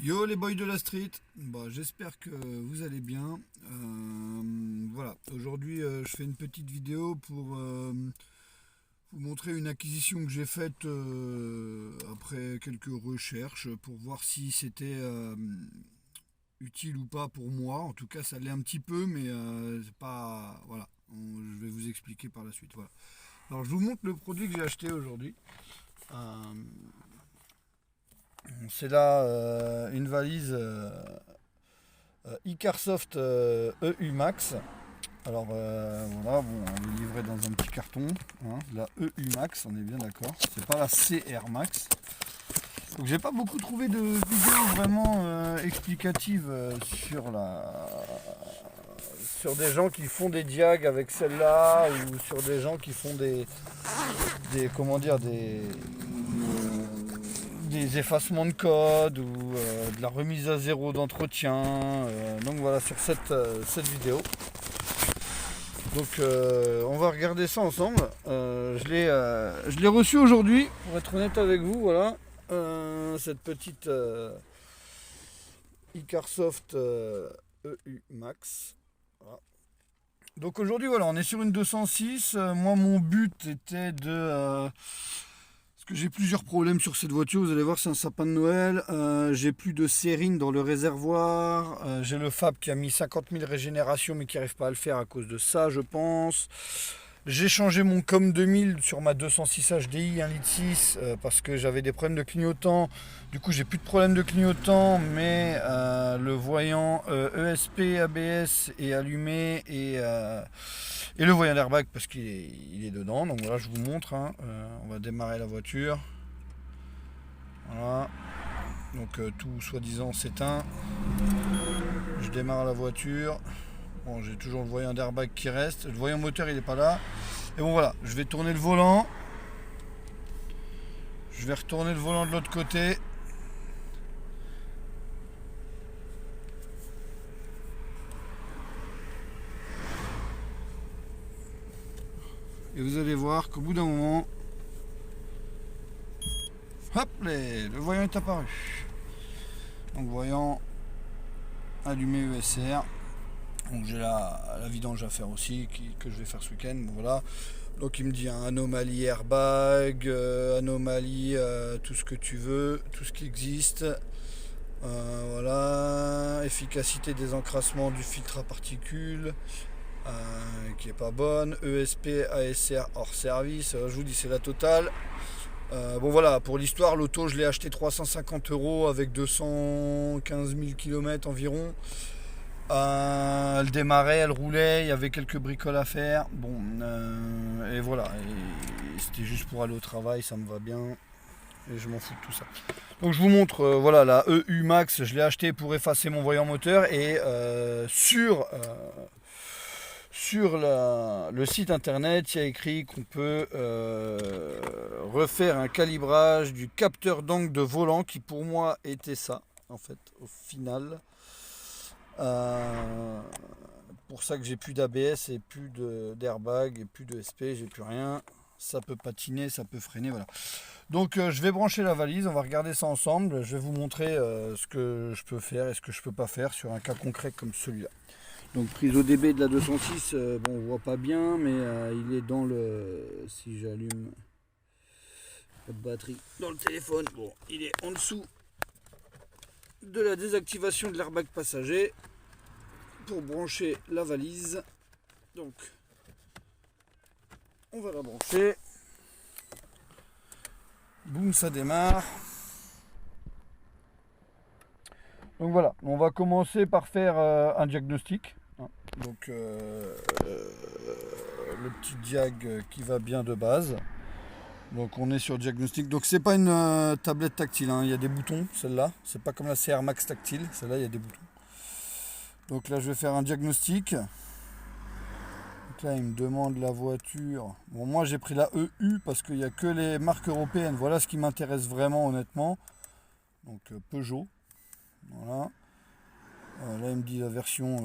Yo les boys de la street, j'espère que vous allez bien. Voilà, aujourd'hui je fais une petite vidéo pour vous montrer une acquisition que j'ai faite après quelques recherches pour voir si c'était utile ou pas pour moi. En tout cas, ça l'est un petit peu, mais c'est pas. Voilà, je vais vous expliquer par la suite. Voilà. Alors, je vous montre le produit que j'ai acheté aujourd'hui. Euh, c'est là une valise Icarsoft EU Max. Alors voilà, bon, on est livré dans un petit carton. Hein, la EU Max, on est bien d'accord. C'est pas la CR Max. Donc j'ai pas beaucoup trouvé de vidéos vraiment explicatives sur des gens qui font des diags avec celle-là ou sur des gens qui font des comment dire des effacements de code ou de la remise à zéro d'entretien. Donc voilà sur cette vidéo. Donc on va regarder ça ensemble. Je l'ai reçu aujourd'hui, pour être honnête avec vous, voilà. Cette petite Icarsoft EU Max. Voilà. Donc aujourd'hui voilà, on est sur une 206. Moi mon but était parce que j'ai plusieurs problèmes sur cette voiture, vous allez voir c'est un sapin de Noël. J'ai plus de sérine dans le réservoir. J'ai le Fab qui a mis 50 000 régénérations mais qui n'arrive pas à le faire à cause de ça je pense. J'ai changé mon COM 2000 sur ma 206 HDI 1,6 litre parce que j'avais des problèmes de clignotant. Du coup, j'ai plus de problème de clignotant, mais le voyant ESP ABS est allumé et le voyant d'airbag parce qu'il est dedans. Donc voilà, je vous montre. Hein. On va démarrer la voiture. Voilà. Donc tout soi-disant s'éteint. Je démarre la voiture. Bon, j'ai toujours le voyant d'airbag qui reste. Le voyant moteur, il n'est pas là. Et bon, voilà, je vais tourner le volant. Je vais retourner le volant de l'autre côté. Et vous allez voir qu'au bout d'un moment, hop, le voyant est apparu. Donc, voyant allumé ESR. Donc, j'ai la vidange à faire aussi, que je vais faire ce week-end. Bon, voilà. Donc, il me dit hein, anomalie airbag, anomalie tout ce que tu veux, tout ce qui existe. Voilà, efficacité des encrassements du filtre à particules qui est pas bonne, ESP ASR hors service, je vous dis c'est la totale. Bon voilà, pour l'histoire, l'auto je l'ai acheté 350 euros avec 215 000 km environ. Elle démarrait, elle roulait, il y avait quelques bricoles à faire. Bon, et voilà, et c'était juste pour aller au travail, ça me va bien. Et je m'en fous de tout ça. Donc je vous montre voilà la EU Max, je l'ai acheté pour effacer mon voyant moteur et sur le site internet, il y a écrit qu'on peut refaire un calibrage du capteur d'angle de volant qui pour moi était ça en fait au final. Euh, pour ça que j'ai plus d'ABS et plus d'airbag et plus de SP, j'ai plus rien. Ça peut patiner, ça peut freiner, voilà. Donc je vais brancher la valise, on va regarder ça ensemble. Je vais vous montrer ce que je peux faire et ce que je peux pas faire sur un cas concret comme celui-là. Donc prise au dB de la 206, bon on voit pas bien, mais il est dans le. Si j'allume la batterie dans le téléphone, bon il est en dessous de la désactivation de l'airbag passager pour brancher la valise. Donc on va la brancher. Boum, ça démarre. Donc voilà, on va commencer par faire un diagnostic. Donc le petit diag qui va bien de base. Donc on est sur diagnostic. Donc c'est pas une tablette tactile, hein. Il y a des boutons, celle-là. C'est pas comme la CR Max tactile, celle-là il y a des boutons. Donc là je vais faire un diagnostic. Donc là il me demande la voiture. Bon moi j'ai pris la EU parce qu'il n'y a que les marques européennes. Voilà ce qui m'intéresse vraiment honnêtement. Donc Peugeot. Voilà. Là il me dit la version.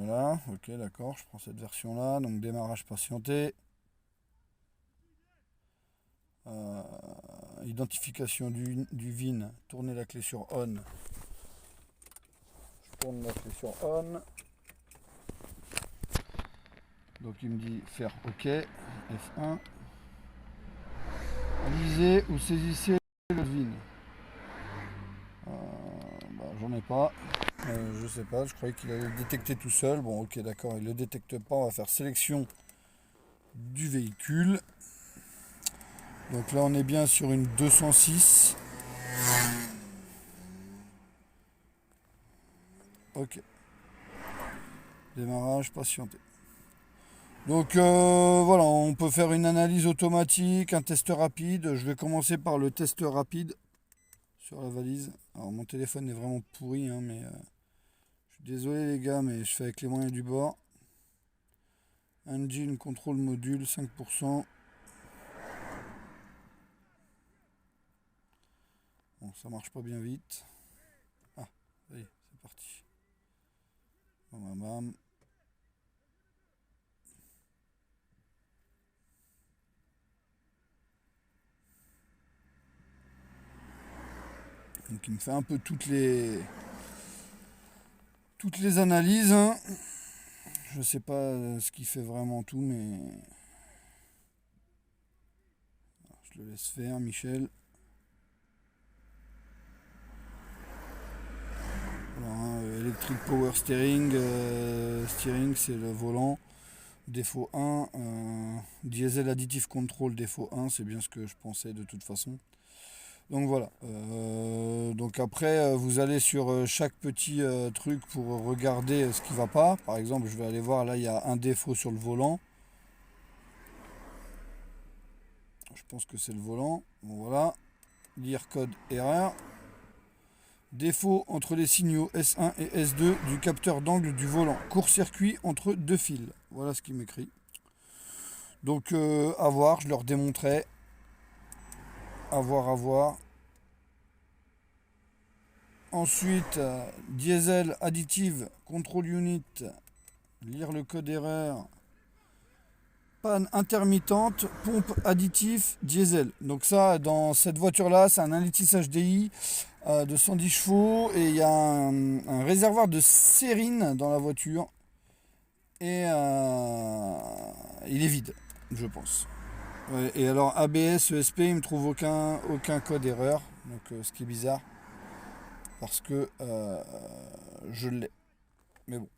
Voilà. Ok d'accord, je prends cette version là. Donc démarrage patienté. Identification du VIN, tournez la clé sur on retourne la clé sur on. Donc il me dit faire OK, F1. Lisez ou saisissez le VIN. J'en ai pas. Je sais pas, je croyais qu'il allait le détecter tout seul. Bon ok d'accord, il le détecte pas, on va faire sélection du véhicule. Donc là on est bien sur une 206. Ok. Démarrage patienté. Donc voilà, on peut faire une analyse automatique, un test rapide. Je vais commencer par le test rapide sur la valise. Alors mon téléphone est vraiment pourri, hein, mais je suis désolé les gars, mais je fais avec les moyens du bord. Engine contrôle module 5%. Bon, ça marche pas bien vite. Ah, ça y est, c'est parti. Bam, bam, bam. Donc il me fait un peu toutes les analyses, hein. Je sais pas ce qu'il fait vraiment tout, mais je le laisse faire, Michel. Voilà, hein, Electric Power Steering, steering c'est le volant. Défaut 1, Diesel Additive Control défaut 1, c'est bien ce que je pensais de toute façon. Donc voilà. Donc après, vous allez sur chaque petit truc pour regarder ce qui va pas. Par exemple, je vais aller voir, là il y a un défaut sur le volant. Je pense que c'est le volant. Bon voilà. Lire code erreur. Défaut entre les signaux S1 et S2 du capteur d'angle du volant. Court-circuit entre deux fils. Voilà ce qu'il m'écrit. Donc à voir, je leur démontrerai. À voir, à voir. Ensuite, diesel additive control unit. Lire le code erreur. Panne intermittente, pompe additif, diesel. Donc ça, dans cette voiture-là, c'est un 1,6 HDI de 110 chevaux et il y a un réservoir de sérine dans la voiture et il est vide, je pense. Ouais, et alors ABS, ESP, il me trouve aucun code erreur, donc ce qui est bizarre parce que je l'ai. Mais bon,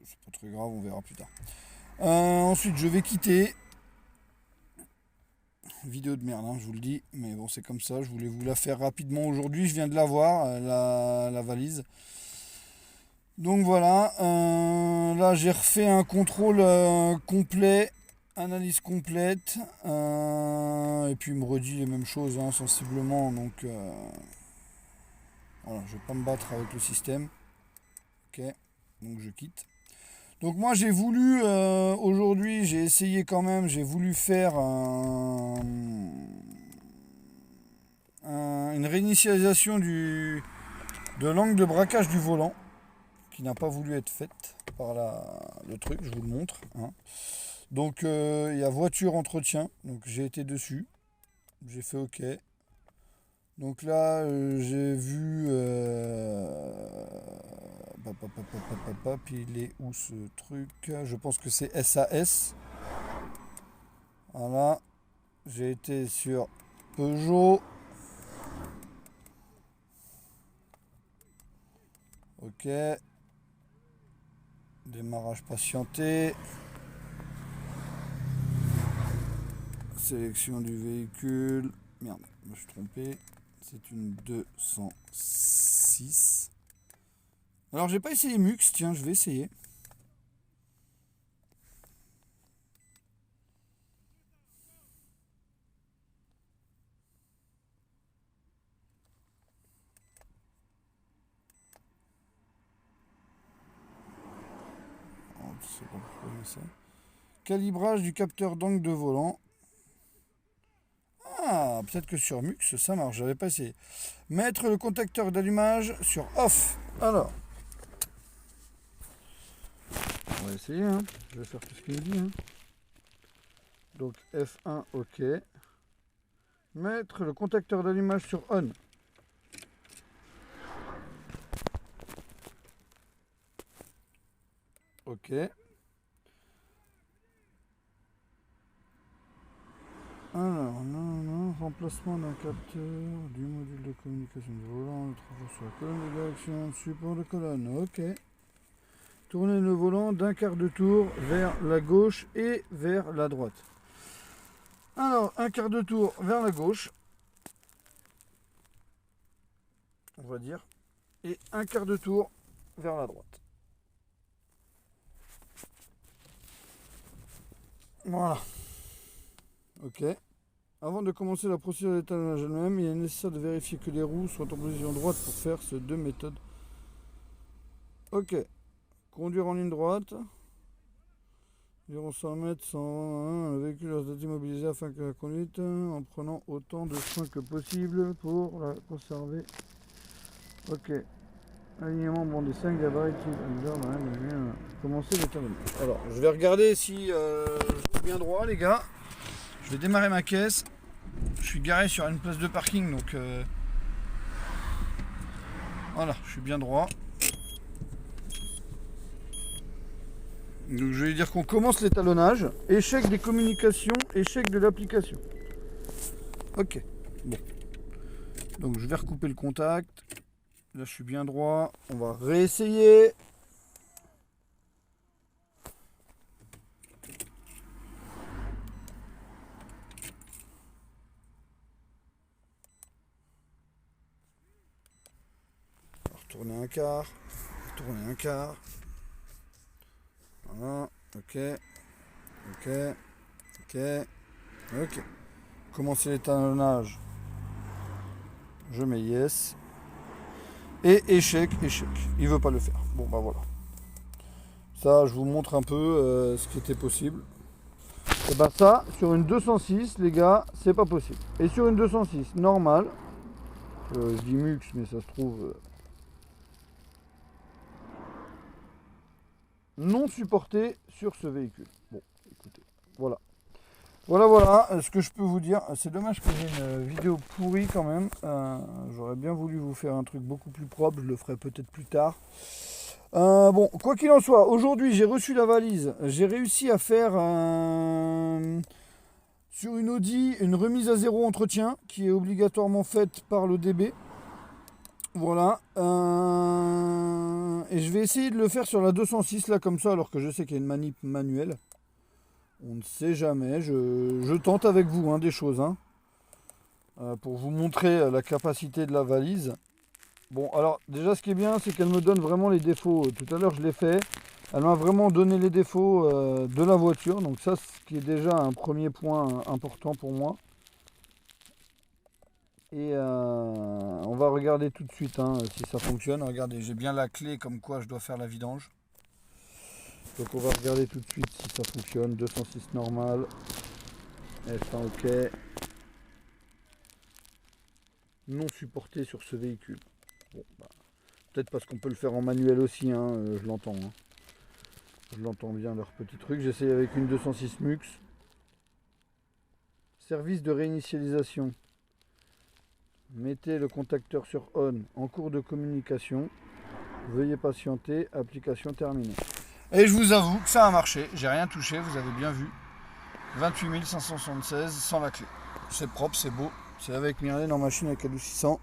c'est pas très grave, on verra plus tard. Ensuite, je vais quitter. Vidéo de merde, hein, je vous le dis. Mais bon, c'est comme ça. Je voulais vous la faire rapidement aujourd'hui. Je viens de la voir, la valise. Donc voilà. Là, j'ai refait un contrôle complet. Analyse complète. Et puis, il me redit les mêmes choses, hein, sensiblement. Donc, voilà, je vais pas me battre avec le système. Ok. Donc, je quitte. Donc moi j'ai voulu, aujourd'hui j'ai essayé quand même, j'ai voulu faire une réinitialisation de l'angle de braquage du volant, qui n'a pas voulu être faite par le truc, je vous le montre, hein. Donc il y a voiture entretien, donc j'ai été dessus, j'ai fait OK. Donc là j'ai vu... il est où ce truc? Je pense que c'est SAS. Voilà. J'ai été sur Peugeot. Ok. Démarrage patienté. Sélection du véhicule. Merde, je me suis trompé. C'est une 206. Alors j'ai pas essayé Mux, tiens, je vais essayer. Je sais pas pourquoi il y a ça. Calibrage du capteur d'angle de volant. Ah, peut-être que sur Mux ça marche, j'avais pas essayé. Mettre le contacteur d'allumage sur off. Alors, on va essayer, hein. Je vais faire tout ce qu'il me dit, hein. Donc F1, OK. Mettre le contacteur d'allumage sur on. Ok. Alors, non, remplacement d'un capteur du module de communication du volant, le travaux sur la colonne de direction, support de colonne. Ok. Tournez le volant d'un quart de tour vers la gauche et vers la droite. Alors, un quart de tour vers la gauche, on va dire, et un quart de tour vers la droite. Voilà. Ok. Avant de commencer la procédure d'étalonnage elle-même, il est nécessaire de vérifier que les roues soient en position droite pour faire ces deux méthodes. Ok. Conduire en ligne droite. Environ 100 mètres, 101, le véhicule doit être immobilisé afin que la conduite, en prenant autant de soin que possible pour la conserver. Ok. Alignement bon des 5 gabarits. Commencer l'étalonnage. Alors, je vais regarder si je suis bien droit, les gars. Je vais démarrer ma caisse. Je suis garé sur une place de parking, donc voilà, je suis bien droit. Donc je vais dire qu'on commence l'étalonnage. Échec des communications, échec de l'application. Ok, bon. Donc je vais recouper le contact. Là je suis bien droit. On va réessayer. Retourner un quart. Retourner un quart. Voilà, ok. Ok. Ok. Ok. Commencer l'étalonnage. Je mets yes. Et échec, échec. Il veut pas le faire. Bon bah voilà. Ça, je vous montre un peu ce qui était possible. Et bah ça, sur une 206, les gars, c'est pas possible. Et sur une 206 normale, je dis mux, mais ça se trouve non supporté sur ce véhicule. Bon, écoutez, voilà. Voilà, ce que je peux vous dire. C'est dommage que j'ai une vidéo pourrie quand même. J'aurais bien voulu vous faire un truc beaucoup plus propre, je le ferai peut-être plus tard. Bon, quoi qu'il en soit, aujourd'hui j'ai reçu la valise. J'ai réussi à faire sur une Audi une remise à zéro entretien qui est obligatoirement faite par le DB. Voilà. Et je vais essayer de le faire sur la 206 là comme ça alors que je sais qu'il y a une manip manuelle. On ne sait jamais. Je tente avec vous des choses pour vous montrer la capacité de la valise. Bon, alors déjà ce qui est bien, c'est qu'elle me donne vraiment les défauts. Tout à l'heure je l'ai fait. Elle m'a vraiment donné les défauts de la voiture. Donc ça, ce qui est déjà un premier point important pour moi. Et on va regarder tout de suite si ça fonctionne. Regardez, j'ai bien la clé comme quoi je dois faire la vidange. Donc on va regarder tout de suite si ça fonctionne. 206 normal. F1 OK. Non supporté sur ce véhicule. Bon, bah, peut-être parce qu'on peut le faire en manuel aussi, je l'entends. Je l'entends bien leur petit truc. J'essaye avec une 206 MUX. Service de réinitialisation. Mettez le contacteur sur on en cours de communication. Veuillez patienter, application terminée. Et je vous avoue que ça a marché, j'ai rien touché, vous avez bien vu. 28 576 sans la clé. C'est propre, c'est beau, c'est avec Myrlène en machine avec adoucissant.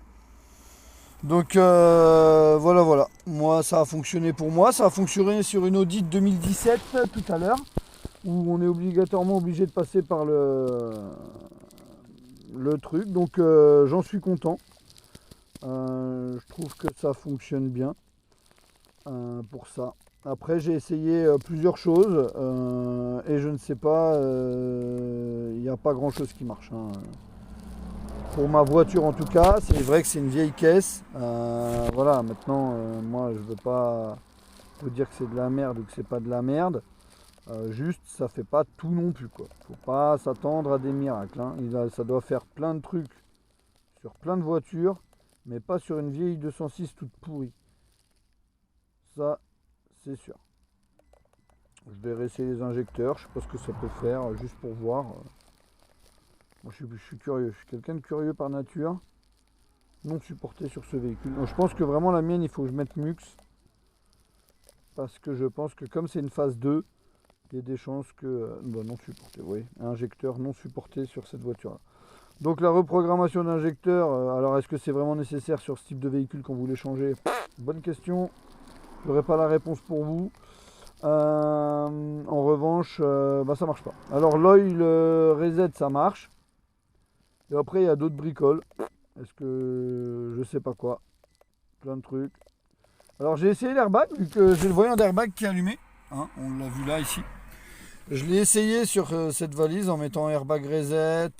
Donc voilà. Moi ça a fonctionné pour moi, ça a fonctionné sur une Audi 2017 tout à l'heure, où on est obligatoirement obligé de passer par le truc. Donc j'en suis content. Je trouve que ça fonctionne bien pour ça. Après j'ai essayé plusieurs choses et je ne sais pas, il n'y a pas grand chose qui marche. Pour ma voiture en tout cas, c'est vrai que c'est une vieille caisse. Voilà, maintenant moi je veux pas vous dire que c'est de la merde ou que c'est pas de la merde. Juste ça fait pas tout non plus quoi. Faut pas s'attendre à des miracles. Ça doit faire plein de trucs sur plein de voitures, mais pas sur une vieille 206 toute pourrie. Ça c'est sûr. Je vais réessayer les injecteurs, je sais pas ce que ça peut faire, juste pour voir. Moi je suis curieux, je suis quelqu'un de curieux par nature. Non supporté sur ce véhicule. Donc, je pense que vraiment la mienne, il faut que je mette MUX. parce que je pense que comme c'est une phase 2, il y a des chances que... non supporté, oui, injecteur non supporté sur cette voiture-là. Donc la reprogrammation d'injecteur, alors est-ce que c'est vraiment nécessaire sur ce type de véhicule quand vous voulez changer? Bonne question, je n'aurai pas la réponse pour vous. En revanche, ça marche pas. Alors l'oil reset ça marche. Et après il y a d'autres bricoles. Est-ce que je sais pas quoi. Plein de trucs. Alors j'ai essayé l'airbag, vu que j'ai le voyant d'airbag qui est allumé. Hein, on l'a vu là ici. Je l'ai essayé sur cette valise en mettant airbag reset,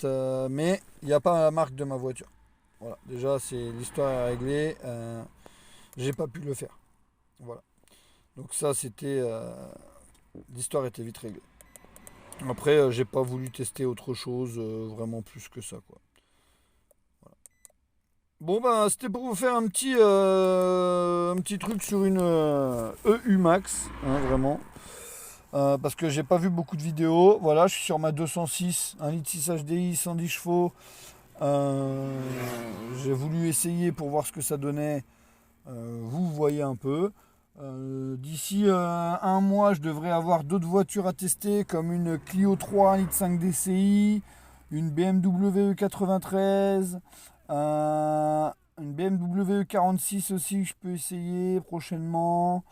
mais il n'y a pas la marque de ma voiture. Voilà, déjà c'est l'histoire est réglée. J'ai pas pu le faire. Voilà. Donc ça c'était l'histoire était vite réglée. Après j'ai pas voulu tester autre chose vraiment plus que ça quoi. Voilà. Bon ben c'était pour vous faire un petit truc sur une EU Max, hein, vraiment. Parce que j'ai pas vu beaucoup de vidéos. Voilà, je suis sur ma 206, 1,6 litre HDI, 110 chevaux. J'ai voulu essayer pour voir ce que ça donnait. Vous voyez un peu. D'ici un mois, je devrais avoir d'autres voitures à tester, comme une Clio 3 1,5 litre DCI, une BMW E93, une BMW E46 aussi que je peux essayer prochainement.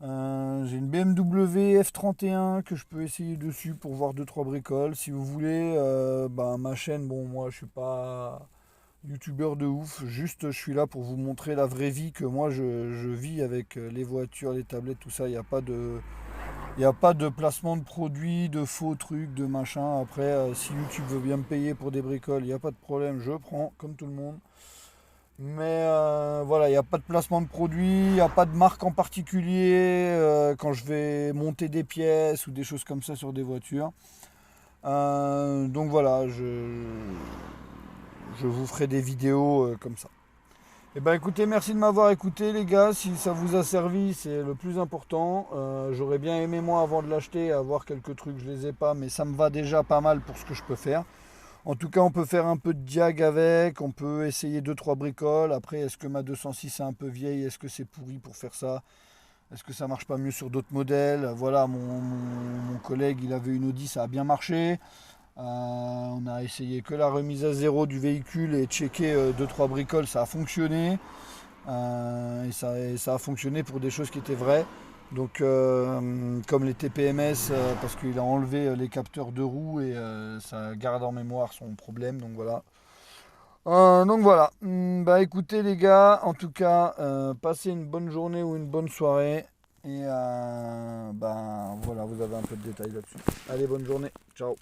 J'ai une BMW F31 que je peux essayer dessus pour voir 2-3 bricoles. Si vous voulez, ma chaîne, bon moi je suis pas youtubeur de ouf, juste je suis là pour vous montrer la vraie vie que moi je vis avec les voitures, les tablettes, tout ça. Il n'y a pas de placement de produits, de faux trucs, de machin. Après, si YouTube veut bien me payer pour des bricoles, il n'y a pas de problème, je prends comme tout le monde. Mais voilà, il n'y a pas de placement de produit, il n'y a pas de marque en particulier quand je vais monter des pièces ou des choses comme ça sur des voitures. Donc voilà, je vous ferai des vidéos comme ça. Et ben écoutez, merci de m'avoir écouté les gars, si ça vous a servi, c'est le plus important. J'aurais bien aimé moi avant de l'acheter avoir quelques trucs, je les ai pas, mais ça me va déjà pas mal pour ce que je peux faire. En tout cas, on peut faire un peu de diag avec, on peut essayer 2-3 bricoles. Après, est-ce que ma 206 est un peu vieille? Est-ce que c'est pourri pour faire ça? Est-ce que ça marche pas mieux sur d'autres modèles? Voilà, mon collègue, il avait une Audi, ça a bien marché. On a essayé que la remise à zéro du véhicule et checké 2-3 bricoles, ça a fonctionné. Et ça a fonctionné pour des choses qui étaient vraies. Donc comme les TPMS parce qu'il a enlevé les capteurs de roue et ça garde en mémoire son problème, donc voilà. Bah écoutez les gars, en tout cas passez une bonne journée ou une bonne soirée et voilà, vous avez un peu de détails là-dessus. Allez, bonne journée, ciao.